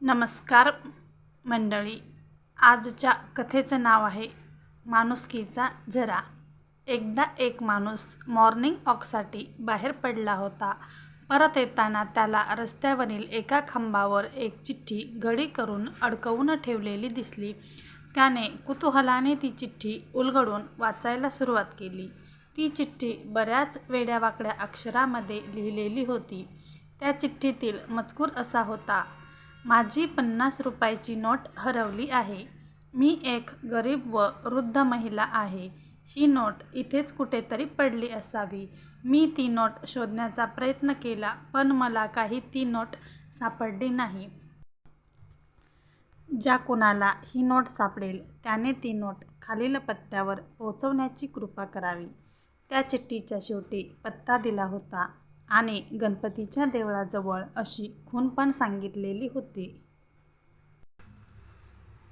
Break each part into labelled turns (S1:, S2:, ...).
S1: नमस्कार मंडळी. आजच्या कथेचं नाव आहे माणुसकीचा झरा. एकदा एक माणूस मॉर्निंग वॉकसाठी बाहेर पडला होता. परत येताना त्याला रस्त्यावरील एका खांबावर एक चिठ्ठी घडी करून अडकवून ठेवलेली दिसली. त्याने कुतूहलाने ती चिठ्ठी उलगडून वाचायला सुरुवात केली. ती चिठ्ठी बऱ्याच वेड्यावाकड्या अक्षरामध्ये लिहिलेली होती. त्या चिठ्ठीतील मजकूर असा होता: माझी 50 रुपयाची नोट हरवली आहे. मी एक गरीब व वृद्ध महिला आहे. ही नोट इथेच कुठेतरी पडली असावी. मी ती नोट शोधण्याचा प्रयत्न केला, पण मला काही ती नोट सापडली नाही. ज्या कुणाला ही नोट सापडेल त्याने ती नोट खालील पत्त्यावर पोहोचवण्याची कृपा करावी. त्या चिठ्ठीच्या शेवटी पत्ता दिला होता आणि गणपतीच्या देवळाजवळ अशी खूण पण सांगितलेली होती.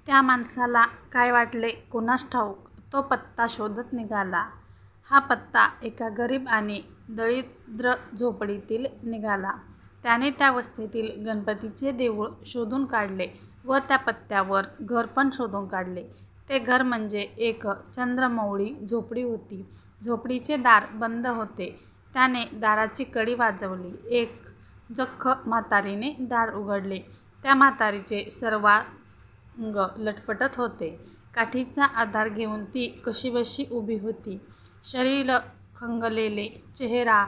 S1: त्या माणसाला काय वाटले कुणास ठाऊक, तो पत्ता शोधत निघाला. हा पत्ता एका गरीब आणि दरिद्र झोपडीतील निघाला. त्याने त्या वस्तीतील गणपतीचे देऊळ शोधून काढले व त्या पत्त्यावर घर पण शोधून काढले. ते घर म्हणजे एक चंद्रमौळी झोपडी होती. झोपडीचे दार बंद होते. त्याने दाराची कडी वाजवली. एक जख्ख म्हातारीने दार उघडले. त्या म्हातारीचे सर्वांग लटपटत होते. काठीचा आधार घेऊन ती कशीबशी उभी होती. शरीर खंगलेले, चेहरा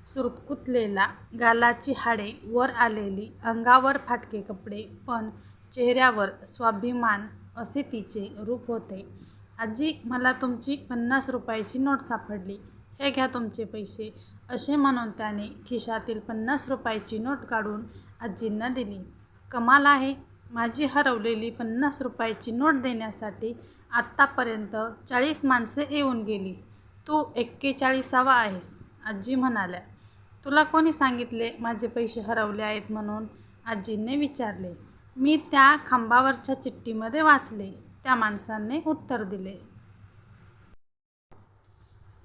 S1: सुरकुतलेला, गालाची हाडे वर आलेली, अंगावर फाटके कपडे, पण चेहऱ्यावर स्वाभिमान असे तिचे रूप होते. आजी, मला तुमची 50 रुपयाची नोट सापडली. हे घ्या तुमचे पैसे, असे म्हणून त्याने खिशातील 50 रुपयाची नोट काढून आजींना दिली. कमाल आहे, माझी हरवलेली 50 रुपयाची नोट देण्यासाठी आत्तापर्यंत 40 माणसे येऊन गेली. तू 41वा आहेस, आजी म्हणाल्या. तुला कोणी सांगितले माझे पैसे हरवले आहेत म्हणून? आजीने विचारले. मी त्या खांबावरच्या चिठ्ठीमध्ये वाचले, त्या माणसाने उत्तर दिले.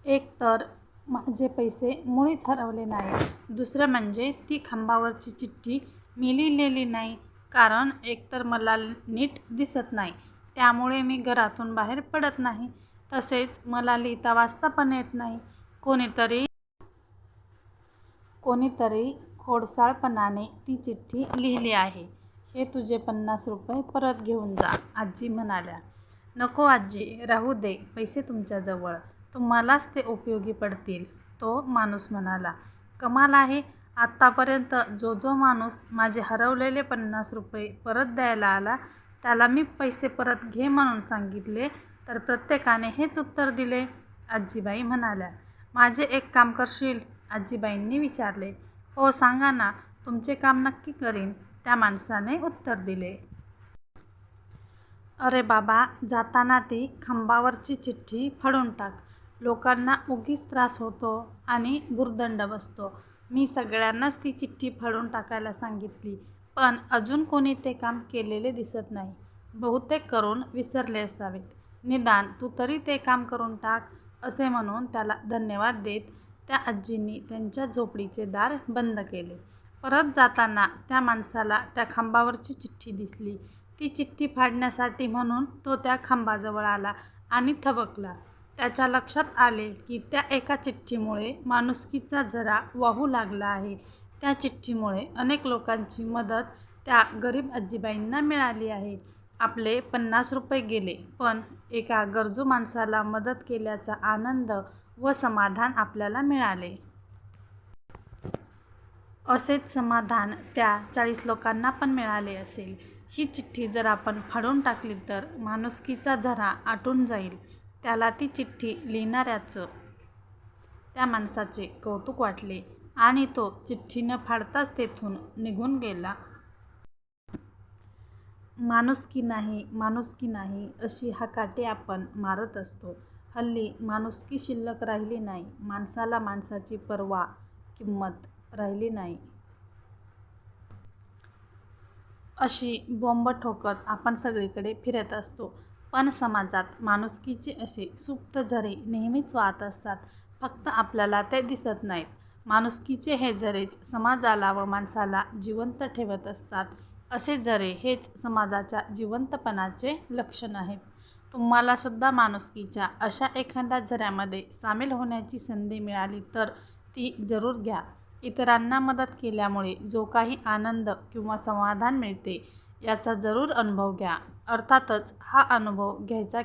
S1: एक तर माझे पैसे मुळीच हरवले नाहीत. दुसरे म्हणजे ती खांबावरची चिठ्ठी मी लिहिलेली नाही. कारण एकतर मला नीट दिसत नाही, त्यामुळे मी घरातून बाहेर पडत नाही. तसेच मला लिहिता वाचता पण येत नाही. कोणीतरी खोडसाळपणाने ती चिठ्ठी लिहिली आहे. हे तुझे 50 रुपये परत घेऊन जा, आजी म्हणाल्या. नको आजी, राहू दे, पैसे तुमच्याजवळ, तुम्हालाच ते उपयोगी पडतील, तो माणूस म्हणाला. कमाल आहे, आत्तापर्यंत जो माणूस माझे हरवलेले 50 रुपये परत द्यायला आला त्याला मी पैसे परत घे म्हणून सांगितले, तर प्रत्येकाने हेच उत्तर दिले, आजीबाई म्हणाल्या. माझे एक काम करशील, आजीबाईंनी विचारले. हो सांगा ना, तुमचे काम नक्की करीन, त्या माणसाने उत्तर दिले. अरे बाबा, जाताना ती खांबावरची चिठ्ठी फाडून टाक. लोकांना उगीच त्रास होतो आणि भुर्दंड बसतो. मी सगळ्यांनाच ती चिठ्ठी फाडून टाकायला सांगितली, पण अजून कोणी ते काम केलेले दिसत नाही. बहुतेक करून विसरले असावेत. निदान तू तरी ते काम करून टाक, असे म्हणून त्याला धन्यवाद देत त्या आजींनी त्यांच्या झोपडीचे दार बंद केले. परत जाताना त्या माणसाला त्या खांबावरची चिठ्ठी दिसली. ती चिठ्ठी फाडण्यासाठी म्हणून तो त्या खांबाजवळ आला आणि थबकला. त्याच्या लक्षात आले की त्या एका चिठ्ठीमुळे माणुसकीचा झरा वाहू लागला आहे. त्या चिठ्ठीमुळे अनेक लोकांची मदत त्या गरीब आजीबाईंना मिळाली आहे. आपले 50 रुपये गेले, पण एका गरजू माणसाला मदत केल्याचा आनंद व समाधान आपल्याला मिळाले. असेच समाधान त्या 40 लोकांना पण मिळाले असेल. ही चिठ्ठी जर आपण फाडून टाकली तर माणुसकीचा झरा आटून जाईल. त्याला ती चिठ्ठी लिहिणाऱ्याचं, त्या माणसाचे कौतुक वाटले आणि तो चिठ्ठी न फाडताच तेथून निघून गेला. माणुसकी नाही, माणुसकी नाही, अशी हाकाटे आपण मारत असतो. हल्ली माणुसकी शिल्लक राहिली नाही. माणसाला माणसाची पर्वा, किंमत राहिली नाही. अशी बोंब ठोकत आपण सगळीकडे फिरत असतो. पण समाजात माणुसकीचे असे सुप्त झरे नेहमीच वाहत असतात. फक्त आपल्याला ते दिसत नाहीत. माणुसकीचे हे झरेच समाजाला व माणसाला जिवंत ठेवत असतात. असे झरे हेच समाजाच्या जिवंतपणाचे लक्षण आहेत. तुम्हाला सुद्धा माणुसकीच्या अशा एखाद्या झऱ्यामध्ये सामील होण्याची संधी मिळाली तर ती जरूर घ्या. इतरांना मदत केल्यामुळे जो काही आनंद किंवा समाधान मिळते याचा जरूर अनुभव घ्या. अर्थातच हा अनुभव घ्यायचा